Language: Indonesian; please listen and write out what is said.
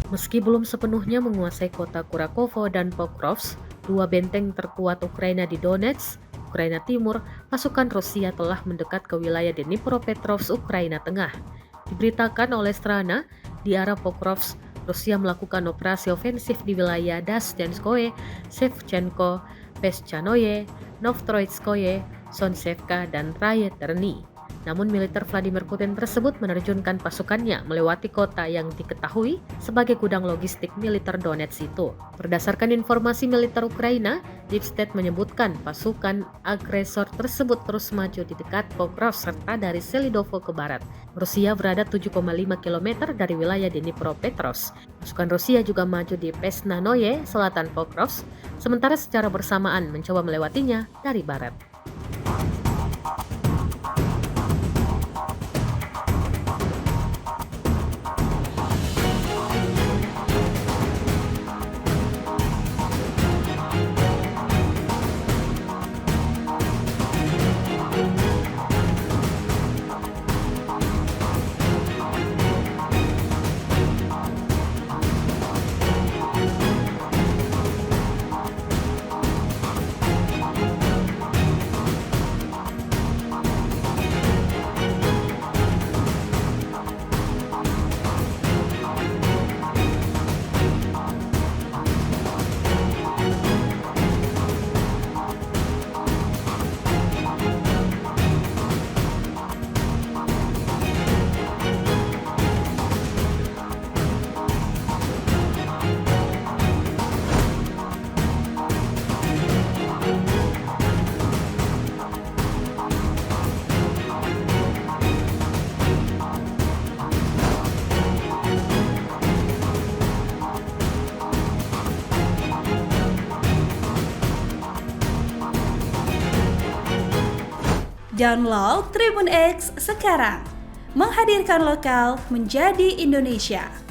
Meski belum sepenuhnya menguasai kota Kurakovo dan Pokrovsk, dua benteng terkuat Ukraina di Donetsk, Ukraina Timur, pasukan Rusia telah mendekat ke wilayah Dnipropetrovsk, Ukraina Tengah. Diberitakan oleh Strana, di arah Pokrovsk, Rusia melakukan operasi ofensif di wilayah Dasyanskoye, Shevchenko, Peschanoye, Novtroitskoye, Sonsevka, dan Rayeterny. Namun militer Vladimir Putin tersebut menerjunkan pasukannya melewati kota yang diketahui sebagai gudang logistik militer Donetsk itu. Berdasarkan informasi militer Ukraina, Deep State menyebutkan pasukan agresor tersebut terus maju di dekat Pokrovsk serta dari Selidovo ke barat. Rusia berada 7,5 km dari wilayah Dnipropetrovsk. Pasukan Rusia juga maju di Pesnanoye, selatan Pokrovsk, sementara secara bersamaan mencoba melewatinya dari barat. Download Tribun X sekarang, menghadirkan lokal menjadi Indonesia.